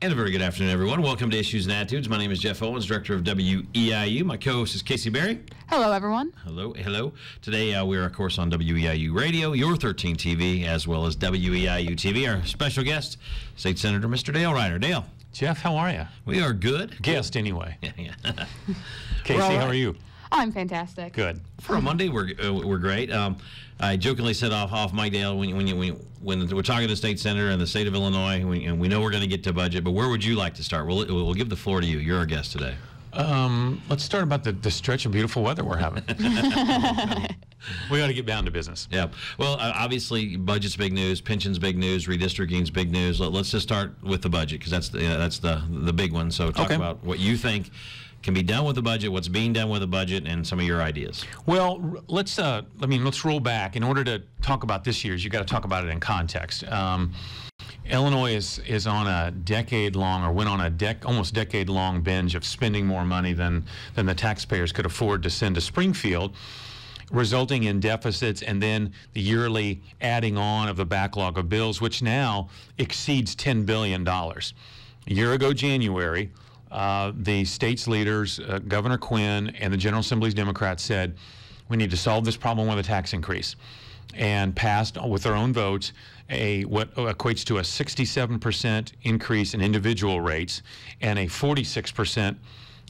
And a very good afternoon, everyone. Welcome to Issues and Attitudes. My name is Jeff Owens, director of WEIU. My co-host is Casey Berry. Hello, everyone. Hello. Today, we are, of course, on WEIU Radio, Your 13 TV, as well as WEIU TV. Our special guest, State Senator Mr. Dale Ryder. Dale. Jeff, how are you? We are good. Guest, anyway. Yeah. Casey, how are you? I'm fantastic. Good. For a Monday, we're great. I jokingly said off Mike Dale when we're talking to the state senator and the state of Illinois, and we know we're going to get to budget, but where would you like to start? We'll give the floor to you. You're our guest today. Let's start about the stretch of beautiful weather we're having. We got to get down to business. Yeah. Well, obviously, budget's big news, pensions big news, redistricting's big news. Let's just start with the budget because that's the big one. So talk about what you think can be done with the budget, what's being done with the budget, and some of your ideas. Well, let's roll back. In order to talk about this year's, you got to talk about it in context. Illinois is on a decade-long, or went on a almost decade-long binge of spending more money than the taxpayers could afford to send to Springfield, resulting in deficits and then the yearly adding on of the backlog of bills, which now exceeds $10 billion. A year ago, January, the state's leaders, Governor Quinn and the General Assembly's Democrats said, we need to solve this problem with a tax increase, and passed with their own votes what equates to a 67% increase in individual rates and a 46%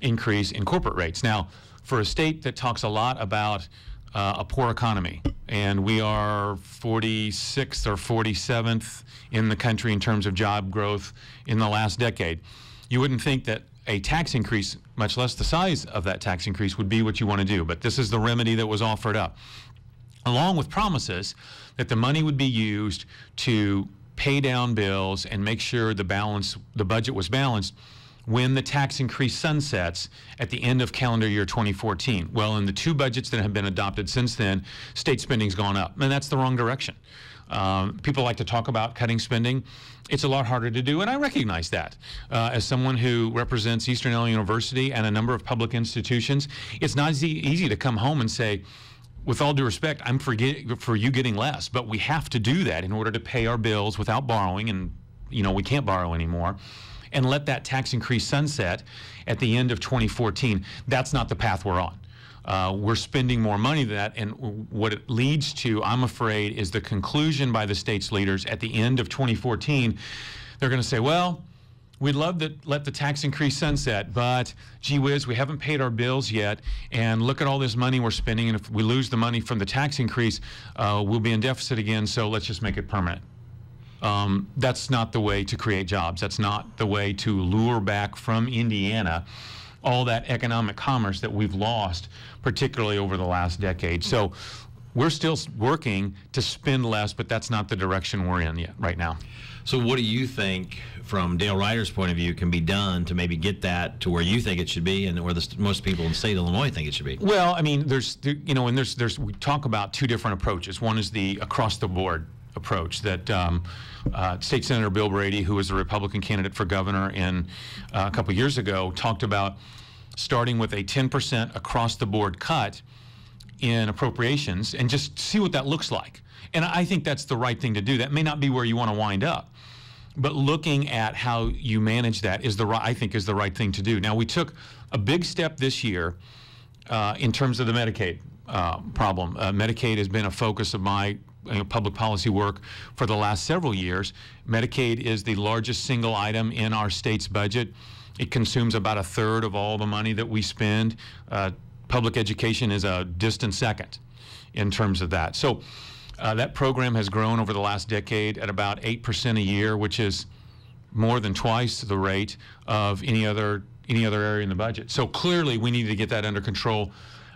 increase in corporate rates. Now, for a state that talks a lot about a poor economy, and we are 46th or 47th in the country in terms of job growth in the last decade, you wouldn't think that a tax increase, much less the size of that tax increase, would be what you want to do. But this is the remedy that was offered up, along with promises that the money would be used to pay down bills and make sure the budget was balanced when the tax increase sunsets at the end of calendar year 2014. Well, in the two budgets that have been adopted since then, state spending's gone up, and that's the wrong direction. People like to talk about cutting spending. It's a lot harder to do, and I recognize that. As someone who represents Eastern Illinois University and a number of public institutions, it's not easy to come home and say, with all due respect, I'm for you getting less, but we have to do that in order to pay our bills without borrowing, and we can't borrow anymore, and let that tax increase sunset at the end of 2014. That's not the path we're on. We're spending more money than that, and what it leads to, I'm afraid, is the conclusion by the state's leaders at the end of 2014. They're going to say, well, we'd love to let the tax increase sunset, but gee whiz, we haven't paid our bills yet, and look at all this money we're spending, and if we lose the money from the tax increase, we'll be in deficit again, so let's just make it permanent. That's not the way to create jobs. That's not the way to lure back from Indiana all that economic commerce that we've lost, particularly over the last decade. So we're still working to spend less, but that's not the direction we're in yet right now. So what do you think, from Dale Ryder's point of view, can be done to maybe get that to where you think it should be and where most people in the state of Illinois think it should be? Well, I mean, we talk about two different approaches. One is the across-the-board approach that State Senator Bill Brady, who was a Republican candidate for governor a couple years ago, talked about starting with a 10% across-the-board cut in appropriations and just see what that looks like. And I think that's the right thing to do. That may not be where you want to wind up, but looking at how you manage that I think is the right thing to do. Now, we took a big step this year in terms of the Medicaid problem. Medicaid has been a focus of my public policy work for the last several years. Medicaid is the largest single item in our state's budget. It consumes about 1/3 of all the money that we spend. Public education is a distant second in terms of that. So that program has grown over the last decade at about 8% a year, which is more than twice the rate of any other area in the budget. So clearly we need to get that under control.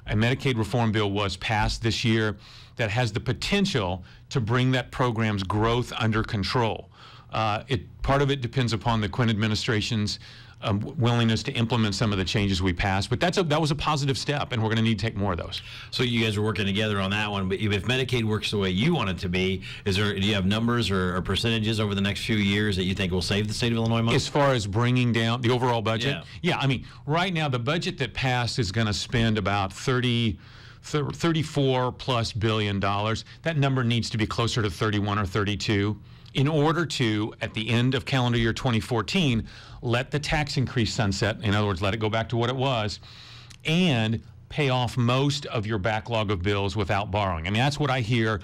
A Medicaid reform bill was passed this year that has the potential to bring that program's growth under control. Part of it depends upon the Quinn administration's willingness to implement some of the changes we passed, but that was a positive step, and we're going to need to take more of those. So you guys are working together on that one, but if Medicaid works the way you want it to be, do you have numbers or percentages over the next few years that you think will save the state of Illinois money? As far as bringing down the overall budget? Yeah, I mean, right now the budget that passed is going to spend about $34+ billion. That number needs to be closer to 31 or 32 in order to, at the end of calendar year 2014, let the tax increase sunset, in other words, let it go back to what it was, and pay off most of your backlog of bills without borrowing. I mean, that's what I hear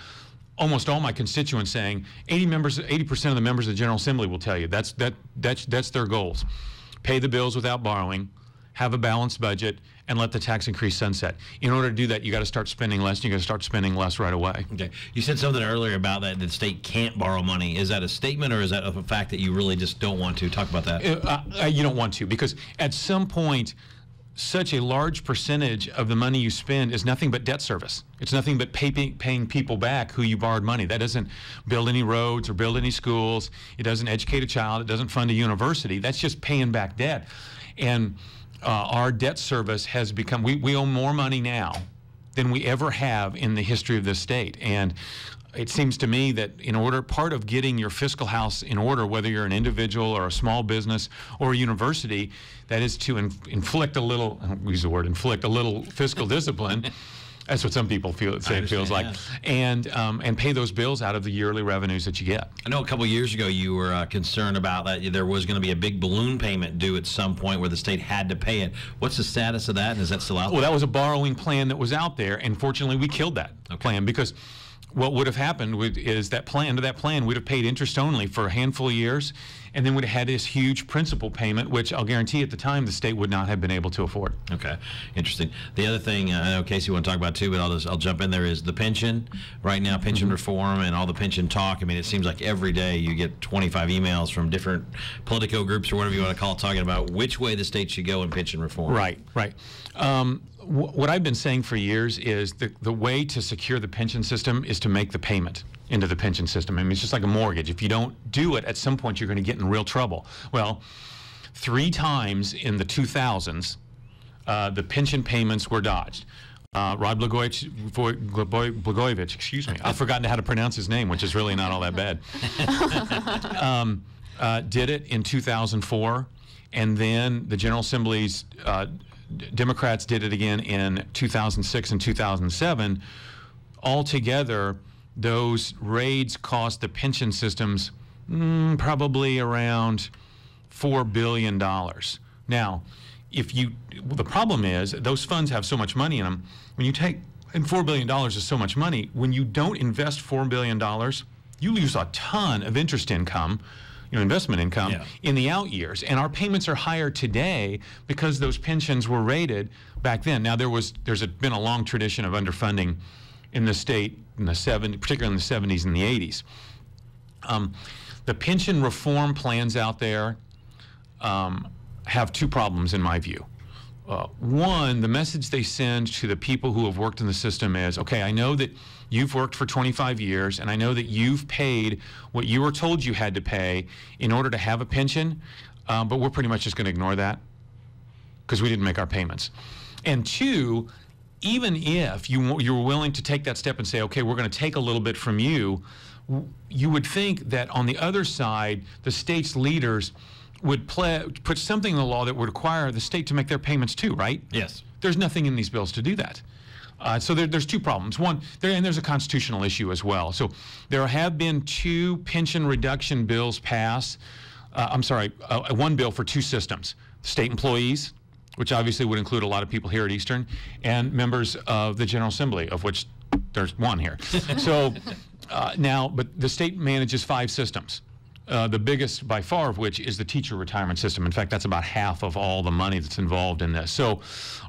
almost all my constituents saying. 80% of the members of the General Assembly will tell you that's their goals. Pay the bills without borrowing, have a balanced budget, and let the tax increase sunset. In order to do that, you got to start spending less, and you got to start spending less right away. Okay. You said something earlier about that the state can't borrow money. Is that a statement, or is that a fact that you really just don't want to? Talk about that. You don't want to, because at some point, such a large percentage of the money you spend is nothing but debt service. It's nothing but paying people back who you borrowed money. That doesn't build any roads or build any schools. It doesn't educate a child. It doesn't fund a university. That's just paying back debt. And our debt service has become, we owe more money now than we ever have in the history of this state. And it seems to me that part of getting your fiscal house in order, whether you're an individual or a small business or a university, that is to inflict a little, I don't use the word inflict, a little fiscal discipline. That's what some people say it feels like, yeah. And pay those bills out of the yearly revenues that you get. I know a couple of years ago you were concerned about that there was going to be a big balloon payment due at some point where the state had to pay it. What's the status of that, and is that still out there? Well, that was a borrowing plan that was out there, and fortunately we killed that plan, because what would have happened is that plan we'd have paid interest only for a handful of years, and then would have had this huge principal payment, which I'll guarantee at the time the state would not have been able to afford. Okay, interesting. The other thing I know Casey want to talk about too, but I'll jump in there, is the pension. Right now, pension reform and all the pension talk. I mean, it seems like every day you get 25 emails from different Politico groups or whatever you want to call it, talking about which way the state should go in pension reform. Right. What I've been saying for years is the way to secure the pension system is to make the payment into the pension system. I mean, it's just like a mortgage. If you don't do it, at some point you're going to get in real trouble. Well, 3 times in the 2000s, the pension payments were dodged. Rod Blagojevich, excuse me, I've forgotten how to pronounce his name, which is really not all that bad, did it in 2004, and then the General Assembly's Democrats did it again in 2006 and 2007. Altogether, those raids cost the pension systems probably around $4 billion. Now, the problem is those funds have so much money in them. When you take, and $4 billion is so much money, when you don't invest $4 billion, you lose a ton of interest income, investment income in the out years. And our payments are higher today because those pensions were rated back then. Now, there's been a long tradition of underfunding in the state in the 70s, particularly in the 70s and the 80s. The pension reform plans out there have 2 problems in my view. One, the message they send to the people who have worked in the system is, okay, I know that you've worked for 25 years, and I know that you've paid what you were told you had to pay in order to have a pension, but we're pretty much just going to ignore that because we didn't make our payments. And 2, even if you were willing to take that step and say, okay, we're going to take a little bit from you, you would think that on the other side, the state's leaders would put something in the law that would require the state to make their payments too, right? Yes. There's nothing in these bills to do that. So there's 2 problems. One, and there's a constitutional issue as well. So there have been 2 pension reduction bills passed. One bill for 2 systems: state employees, which obviously would include a lot of people here at Eastern, and members of the General Assembly, of which there's 1 here. So but the state manages 5 systems. The biggest by far of which is the teacher retirement system. In fact, that's about half of all the money that's involved in this. So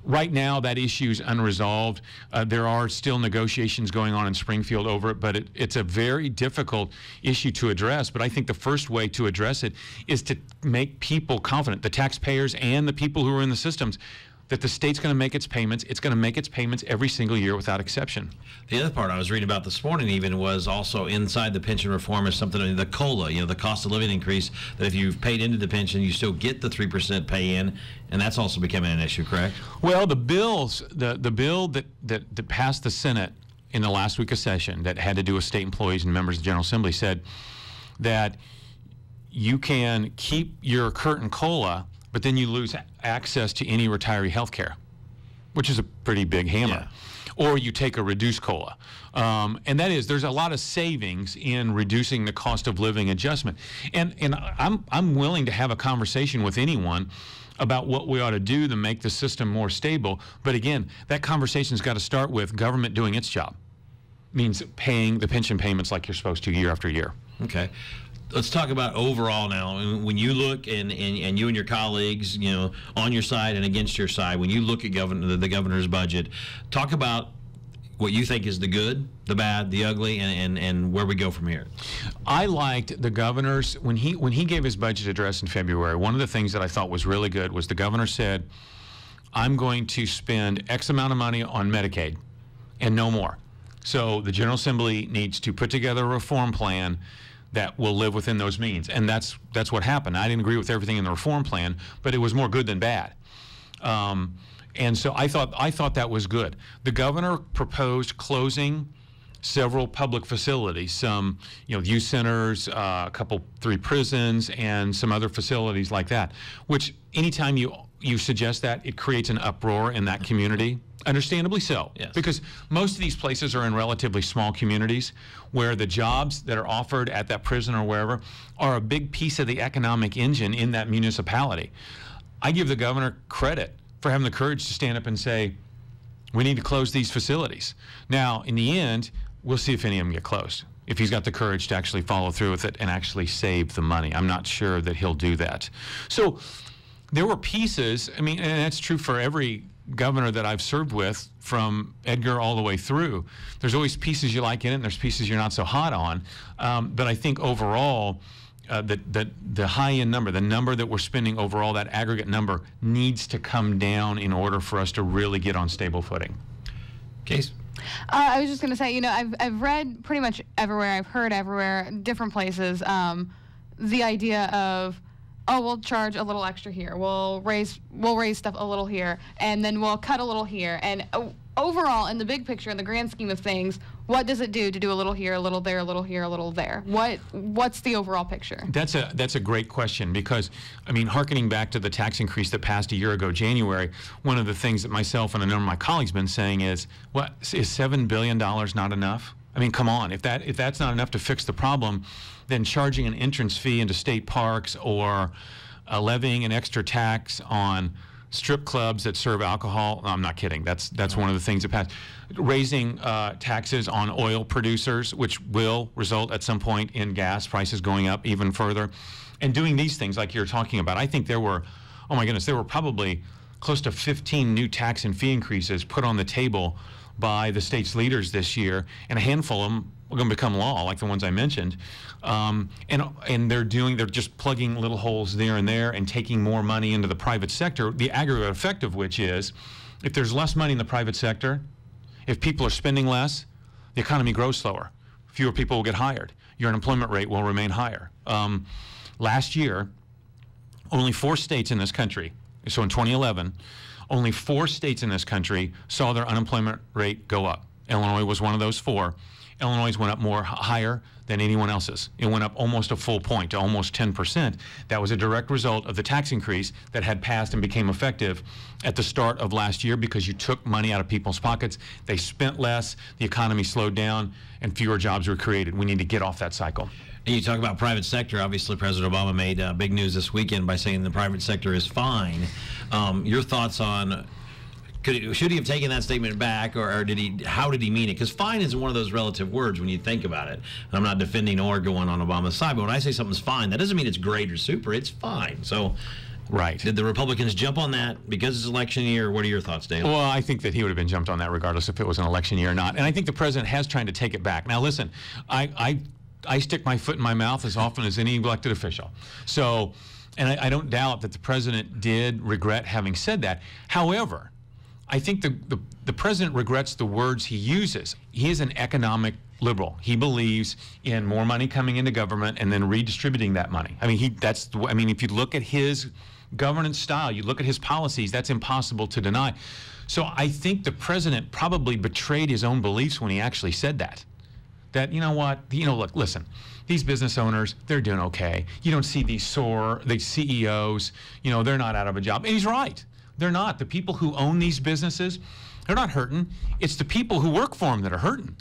right now that issue is unresolved. There are still negotiations going on in Springfield over it, but it's a very difficult issue to address. But I think the first way to address it is to make people confident, the taxpayers and the people who are in the systems, that the state's going to make its payments. It's going to make its payments every single year without exception. The other part I was reading about this morning even was also inside the pension reform is something, the COLA, the cost of living increase, that if you've paid into the pension, you still get the 3% pay in, and that's also becoming an issue, correct? Well, the bill that passed the Senate in the last week of session that had to do with state employees and members of the General Assembly said that you can keep your current COLA, but then you lose access to any retiree health care, which is a pretty big hammer. or you take a reduced COLA. And that is, there's a lot of savings in reducing the cost of living adjustment. And I'm willing to have a conversation with anyone about what we ought to do to make the system more stable. But again, that conversation's got to start with government doing its job. Means paying the pension payments like you're supposed to year after year. Okay. Let's talk about overall now. When you look, and you and your colleagues, you know, on your side and against your side, when you look at the governor's budget, talk about what you think is the good, the bad, the ugly, and where we go from here. I liked the governor's, when he gave his budget address in February, one of the things that I thought was really good was the governor said, I'm going to spend X amount of money on Medicaid and no more. So the General Assembly needs to put together a reform plan that will live within those means. And that's what happened. I didn't agree with everything in the reform plan, but it was more good than bad. And so I thought that was good. The governor proposed closing several public facilities, some youth centers, a couple, 3 prisons, and some other facilities like that, which anytime you suggest that, it creates an uproar in that community. Understandably so, yes. Because most of these places are in relatively small communities where the jobs that are offered at that prison or wherever are a big piece of the economic engine in that municipality. I give the governor credit for having the courage to stand up and say, we need to close these facilities. Now, in the end, we'll see if any of them get closed. If he's got the courage to actually follow through with it and actually save the money. I'm not sure that he'll do that. So there were pieces, I mean, and that's true for every governor that I've served with, from Edgar all the way through. There's always pieces you like in it, and there's pieces you're not so hot on. But I think overall, the high-end number, the number that we're spending overall, that aggregate number, needs to come down in order for us to really get on stable footing. Case? I was just going to say, I've read pretty much everywhere, I've heard everywhere, different places, the idea of, oh, we'll charge a little extra here, we'll raise stuff a little here, and then we'll cut a little here. And overall, in the big picture, in the grand scheme of things, what does it do to do a little here, a little there, a little here, a little there? What's the overall picture? That's a great question, because, I mean, hearkening back to the tax increase that passed a year ago, January, one of the things that myself and a number of my colleagues have been saying is, what, is $7 billion not enough? I mean, come on, if that's not enough to fix the problem, then charging an entrance fee into state parks or levying an extra tax on strip clubs that serve alcohol, I'm not kidding, that's one of the things that passed. Raising taxes on oil producers, which will result at some point in gas prices going up even further. And doing these things like you're talking about, I think there were, oh my goodness, there were probably close to 15 new tax and fee increases put on the table by the state's leaders this year, and a handful of them are going to become law, like the ones I mentioned. And they're just plugging little holes there and there and taking more money into the private sector, the aggregate effect of which is, if there's less money in the private sector, if people are spending less, the economy grows slower. Fewer people will get hired. Your unemployment rate will remain higher. Last year, only 4 states in this country, so in 2011, only 4 states in this country saw their unemployment rate go up. Illinois was one of those 4. Illinois went up higher than anyone else's. It went up almost a full point, to almost 10%. That was a direct result of the tax increase that had passed and became effective at the start of last year, because you took money out of people's pockets, they spent less, the economy slowed down, and fewer jobs were created. We need to get off that cycle. And you talk about private sector. Obviously, President Obama made big news this weekend by saying the private sector is fine. Your thoughts on, should he have taken that statement back, or how did he mean it? Because fine is one of those relative words when you think about it. And I'm not defending or going on Obama's side, but when I say something's fine, that doesn't mean it's great or super. It's fine. So, right. Did the Republicans jump on that because it's election year? What are your thoughts, Dale? Well, I think that he would have been jumped on that regardless if it was an election year or not. And I think the president has tried to take it back. Now, listen, I stick my foot in my mouth as often as any elected official. So, and I don't doubt that the president did regret having said that. However, I think the president regrets the words he uses. He is an economic liberal. He believes in more money coming into government and then redistributing that money. I mean, if you look at his governance style, you look at his policies, that's impossible to deny. So I think the president probably betrayed his own beliefs when he actually said that. That, look, listen, these business owners, they're doing okay. You don't see these CEOs, they're not out of a job. And he's right. They're not. The people who own these businesses They're not hurting. It's the people who work for them that are hurting,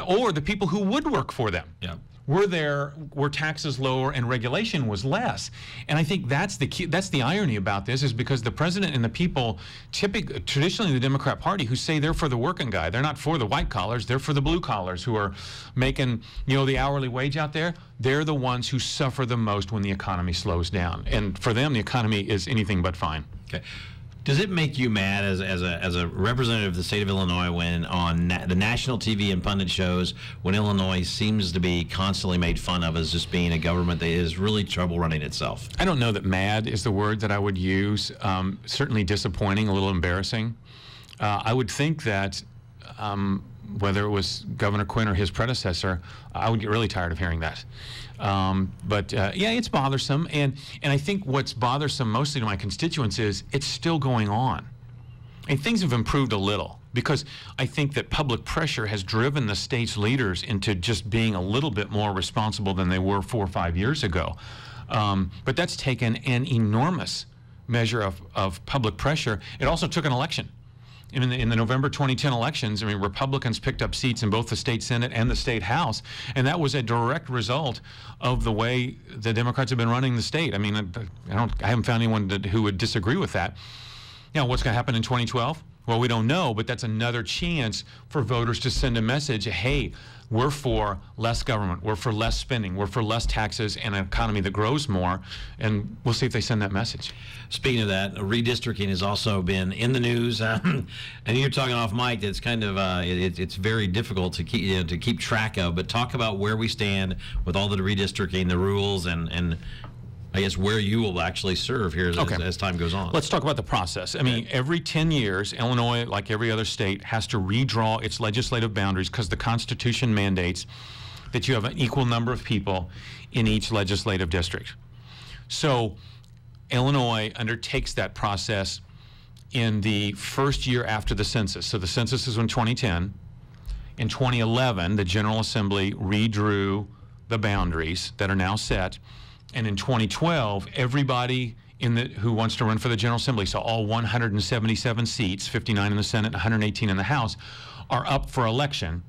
or the people who would work for them. Yeah. Were there were taxes lower and regulation was less. And I think that's the key, that's the irony about this, is because the president and the people, traditionally the Democrat Party, who say they're for the working guy, they're not for the white collars, they're for the blue collars who are making, the hourly wage out there. They're the ones who suffer the most when the economy slows down. And for them, the economy is anything but fine. Okay. Does it make you mad as a representative of the state of Illinois when on the national TV and pundit shows, when Illinois seems to be constantly made fun of as just being a government that is really trouble running itself? I don't know that mad is the word that I would use. Certainly disappointing, a little embarrassing. I would think that whether it was Governor Quinn or his predecessor, I would get really tired of hearing that. But yeah, it's bothersome, and I think what's bothersome mostly to my constituents is it's still going on. And things have improved a little, because I think that public pressure has driven the state's leaders into just being a little bit more responsible than they were 4 or 5 years ago. But that's taken an enormous measure of public pressure. It also took an election. In the November 2010 elections, Republicans picked up seats in both the state Senate and the state House, and that was a direct result of the way the Democrats have been running the state. I haven't found anyone who would disagree with that. What's going to happen in 2012? Well, we don't know, but that's another chance for voters to send a message, hey, we're for less government, we're for less spending, we're for less taxes and an economy that grows more, and we'll see if they send that message. Speaking of that, redistricting has also been in the news, and you're talking off mic. It's kind of it's very difficult to keep track of. But talk about where we stand with all the redistricting, the rules, and I guess where you will actually serve here as time goes on. Let's talk about the process. Every 10 years, Illinois, like every other state, has to redraw its legislative boundaries because the Constitution mandates that you have an equal number of people in each legislative district. So Illinois undertakes that process in the first year after the census. So the census is in 2010. In 2011, the General Assembly redrew the boundaries that are now set. And in 2012, everybody who wants to run for the General Assembly, so all 177 seats, 59 in the Senate, 118 in the House, are up for election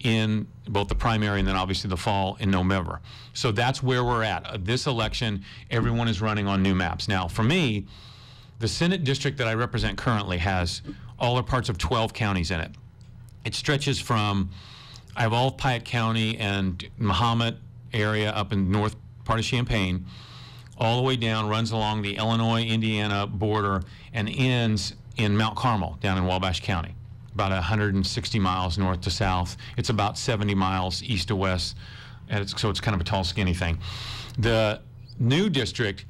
in both the primary and then obviously the fall in November. So that's where we're at. This election, everyone is running on new maps. Now, for me, the Senate district that I represent currently has all or parts of 12 counties in it. It stretches from, I have all of Piatt County and Mahomet area up in north part of Champaign, all the way down, runs along the Illinois-Indiana border, and ends in Mount Carmel, down in Wabash County, about 160 miles north to south. It's about 70 miles east to west, and so it's kind of a tall, skinny thing. The new district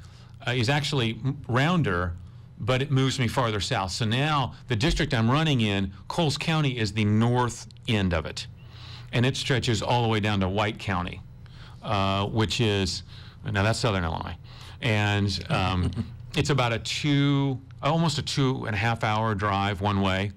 is actually rounder, but it moves me farther south. So now the district I'm running in, Coles County, is the north end of it, and it stretches all the way down to White County, which is, now that's Southern Illinois, and it's about almost a 2.5 hour drive one way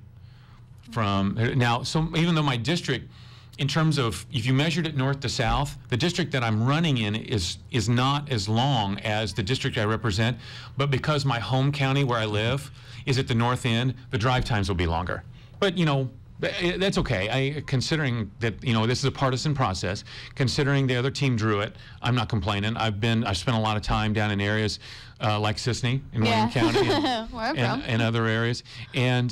from now. So even though my district, in terms of, if you measured it north to south, the district that I'm running in is not as long as the district I represent, but because my home county where I live is at the north end, the drive times will be longer. But that's okay. Considering that this is a partisan process, considering the other team drew it, I'm not complaining. I've spent a lot of time down in areas like Sisney in Wayne County and other areas, and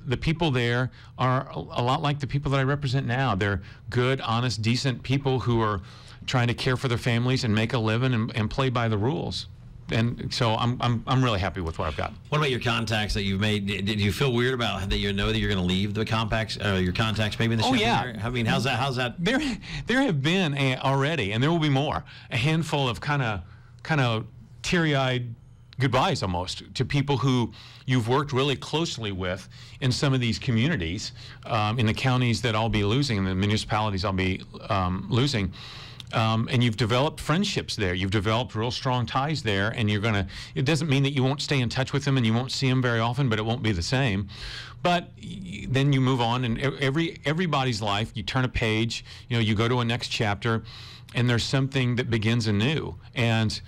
the people there are a lot like the people that I represent now. They're good, honest, decent people who are trying to care for their families and make a living and play by the rules. And so I'm really happy with what I've got. What about your contacts that you've made? Did you feel weird about that? That you're going to leave the compacts, your contacts maybe in the area? How's that? There have been already, and there will be more. A handful of kind of teary-eyed goodbyes almost to people who you've worked really closely with in some of these communities, in the counties that I'll be losing, in the municipalities I'll be losing. And you've developed friendships there. You've developed real strong ties there, and it doesn't mean that you won't stay in touch with them and you won't see them very often, but it won't be the same. But then you move on, and everybody's life, you turn a page, you go to a next chapter, and there's something that begins anew. And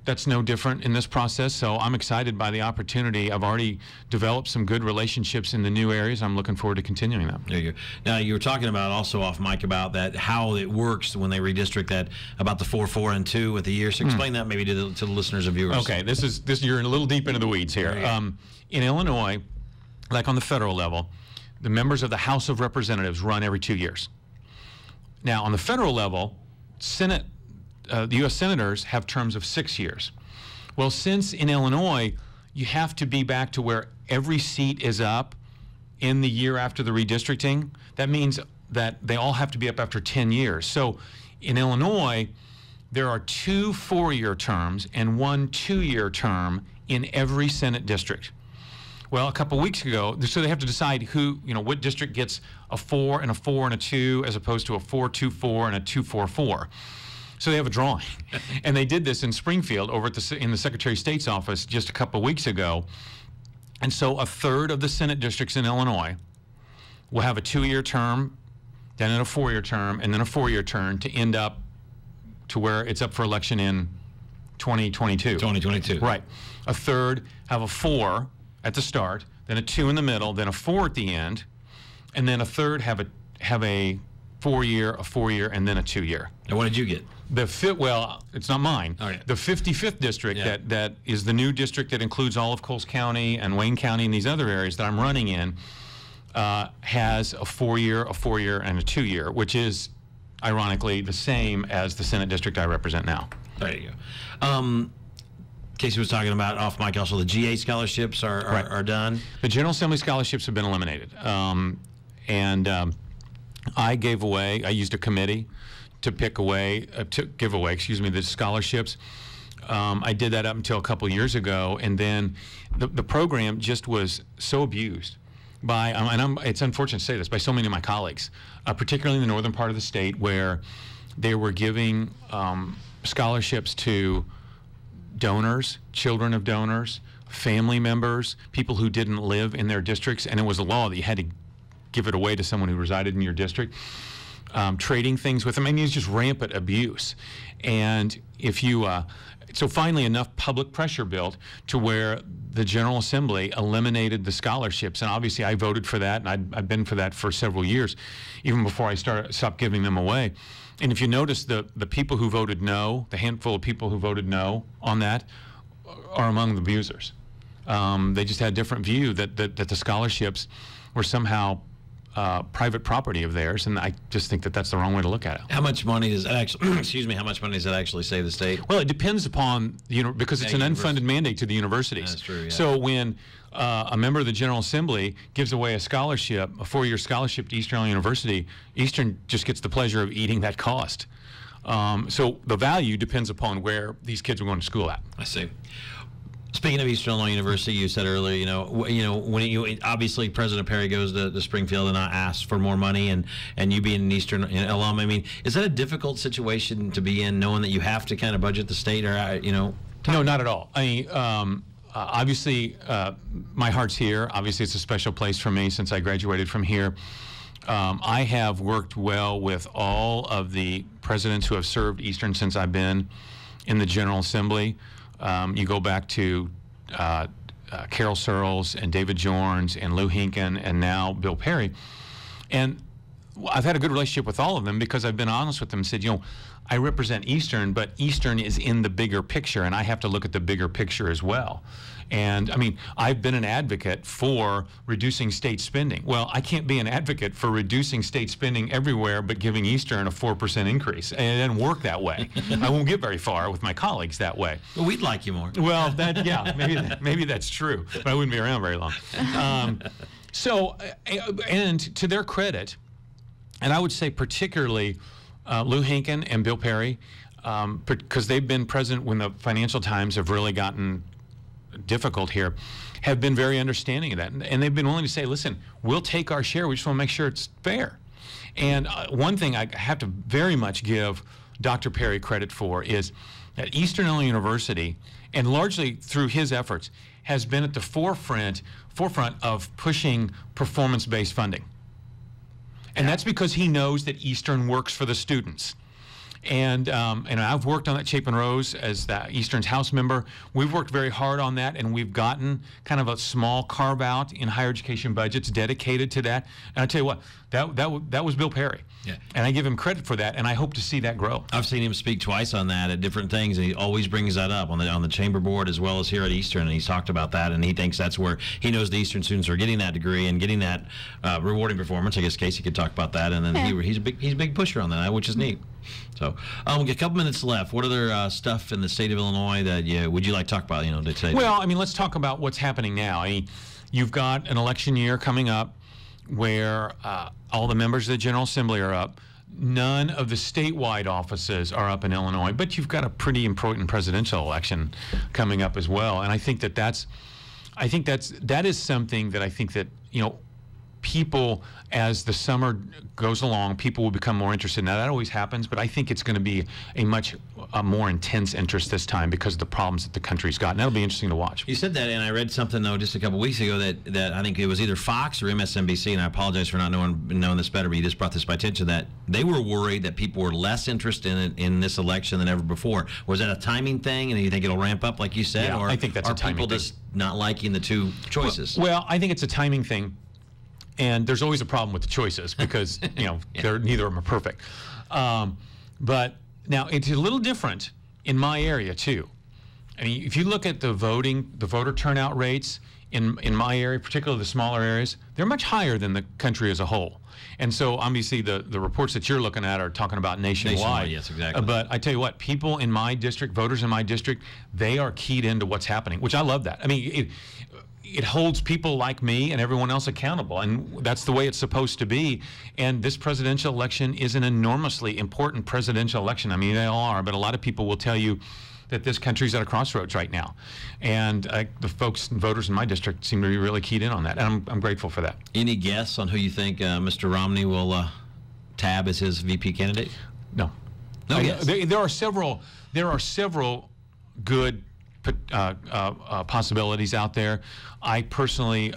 that's no different in this process. So I'm excited by the opportunity. I've already developed some good relationships in the new areas. I'm looking forward to continuing them. There you go. Now, you were talking about also off mic about that, how it works when they redistrict that, about the 4, 4, and 2 with the year. So explain that maybe to the listeners and viewers. Okay, this you're a little deep into the weeds here. In Illinois, like on the federal level, the members of the House of Representatives run every 2 years. Now, on the federal level, the U.S. senators have terms of 6 years. Well, since in Illinois, you have to be back to where every seat is up in the year after the redistricting, that means that they all have to be up after 10 years. So in Illinois, there are 2 4-year terms and 1 2-year term in every Senate district. Well, a couple weeks ago, so they have to decide what district gets a 4 and a 4 and a 2 as opposed to a 4 2 4 and a 2 4 4. So they have a drawing. And they did this in Springfield over at in the Secretary of State's office just a couple weeks ago. And so a third of the Senate districts in Illinois will have a 2-year term, then a 4-year term, and then a 4-year term to end up to where it's up for election in 2022. 2022. Right. A third have a 4 at the start, then a 2 in the middle, then a 4 at the end, and then a third have a 4-year, a 4-year, and then a 2-year. And what did you get? Well, it's not mine. Oh, yeah. The 55th district, that is the new district that includes all of Coles County and Wayne County and these other areas that I'm running in, has a 4-year, a 4-year, and a 2-year, which is ironically the same as the Senate district I represent now. There you go. Casey was talking about off mic also the GA scholarships are done. The General Assembly scholarships have been eliminated. I used a committee to give away the scholarships. I did that up until a couple years ago, and then the program just was so abused by, it's unfortunate to say this, by so many of my colleagues, particularly in the northern part of the state, where they were giving scholarships to donors, children of donors, family members, people who didn't live in their districts, and it was a law that you had to give it away to someone who resided in your district. Trading things with them. I mean, it's just rampant abuse. And so finally enough public pressure built to where the General Assembly eliminated the scholarships. And obviously I voted for that, and I've been for that for several years, even before I stopped giving them away. And if you notice, the people who voted no, the handful of people who voted no on that, are among the abusers. They just had a different view that the scholarships were somehow private property of theirs, and I just think that that's the wrong way to look at it. How much money does that actually? Excuse me. How much money does that actually save the state? Well, it depends upon because it's an unfunded mandate to the universities. That's true. Yeah. So when a member of the General Assembly gives away a scholarship, a 4-year scholarship to Eastern Illinois University, Eastern just gets the pleasure of eating that cost. So the value depends upon where these kids are going to school at. I see. Speaking of Eastern Illinois University, you said earlier, when obviously President Perry goes to Springfield and asks for more money, and you being an Eastern alum, I mean, is that a difficult situation to be in, knowing that you have to kind of budget the state, or No, not at all. I mean, obviously, my heart's here. Obviously, it's a special place for me since I graduated from here. I have worked well with all of the presidents who have served Eastern since I've been in the General Assembly. You go back to Carol Searles and David Jorns and Lou Hinken and now Bill Perry. And I've had a good relationship with all of them because I've been honest with them and said, I represent Eastern, but Eastern is in the bigger picture, and I have to look at the bigger picture as well. And I mean, I've been an advocate for reducing state spending. Well, I can't be an advocate for reducing state spending everywhere but giving Eastern a 4% increase. And it doesn't work that way. I won't get very far with my colleagues that way. Well, we'd like you more. Well, maybe that's true, but I wouldn't be around very long. And to their credit, and I would say particularly Lou Hinken and Bill Perry, because they've been present when the financial times have really gotten difficult here, have been very understanding of that. And they've been willing to say, listen, we'll take our share. We just want to make sure it's fair. And one thing I have to very much give Dr. Perry credit for is that Eastern Illinois University, and largely through his efforts, has been at the forefront of pushing performance-based funding. And that's because he knows that Eastern works for the students. And I've worked on that Chapin Rose as the Eastern's House member. We've worked very hard on that, and we've gotten kind of a small carve out in higher education budgets dedicated to that. And I tell you what, that was Bill Perry. Yeah. And I give him credit for that, and I hope to see that grow. I've seen him speak twice on that at different things, and he always brings that up on the chamber board as well as here at Eastern. And he's talked about that, and he thinks that's where he knows the Eastern students are getting that degree and getting that rewarding performance. I guess Casey could talk about that, and then he's a big pusher on that, which is neat. So we got a couple minutes left. What other stuff in the state of Illinois that would you like to talk about? Today? Well, I mean, let's talk about what's happening now. I mean, you've got an election year coming up where all the members of the General Assembly are up. None of the statewide offices are up in Illinois, but you've got a pretty important presidential election coming up as well. And I think that is something that I think that people, as the summer goes along, people will become more interested. Now, that always happens, but I think it's going to be a much more intense interest this time because of the problems that the country's got. And that'll be interesting to watch. You said that, and I read something, though, just a couple weeks ago that I think it was either Fox or MSNBC, and I apologize for not knowing this better, but you just brought this to my attention, that they were worried that people were less interested in this election than ever before. Was that a timing thing, and you think it'll ramp up, like you said? Yeah, or I think that's a timing people thing. just not liking the two choices? Well, I think it's a timing thing. And there's always a problem with the choices because, neither of them are perfect. But now it's a little different in my area, too. I mean, if you look at the voter turnout rates in my area, particularly the smaller areas, they're much higher than the country as a whole. And so, obviously, the reports that you're looking at are talking about nationwide. Yes, exactly. But I tell you what, people in my district, voters in my district, they are keyed into what's happening, which I love that. I mean, it holds people like me and everyone else accountable, and that's the way it's supposed to be. And this presidential election is an enormously important presidential election. I mean, they all are, but a lot of people will tell you that this country's at a crossroads right now. And the folks and voters in my district seem to be really keyed in on that, and I'm grateful for that. Any guess on who you think Mr. Romney will tab as his VP candidate? No. No guess. There are several good possibilities out there. I personally,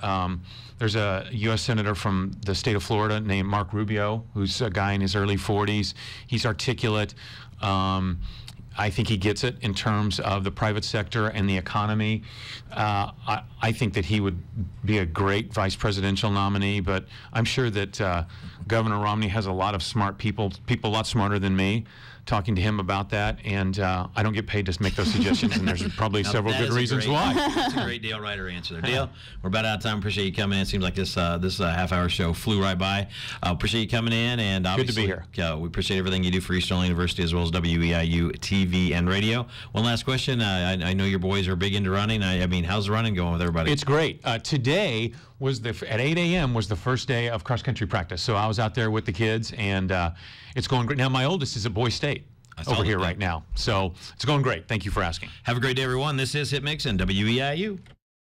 there's a U.S. Senator from the state of Florida named Mark Rubio, who's a guy in his early 40s. He's articulate. I think he gets it in terms of the private sector and the economy. I think that he would be a great vice presidential nominee, but I'm sure that Governor Romney has a lot of smart people a lot smarter than me, talking to him about that, and I don't get paid to make those suggestions, and there's probably several good reasons why. That's a great Dale Ryder answer there. Dale, we're about out of time. Appreciate you coming in. It seems like this half-hour show flew right by. Appreciate you coming in, and obviously, good to be here. We appreciate everything you do for Eastern Illinois University as well as WEIU TV and radio. One last question. I know your boys are big into running. I mean, how's the running going with everybody? It's great. Today was at 8 a.m. was the first day of cross-country practice, so I was out there with the kids, and it's going great. Now, my oldest is at Boise State over here right now, so it's going great. Thank you for asking. Have a great day, everyone. This is Hit Mix and WEIU.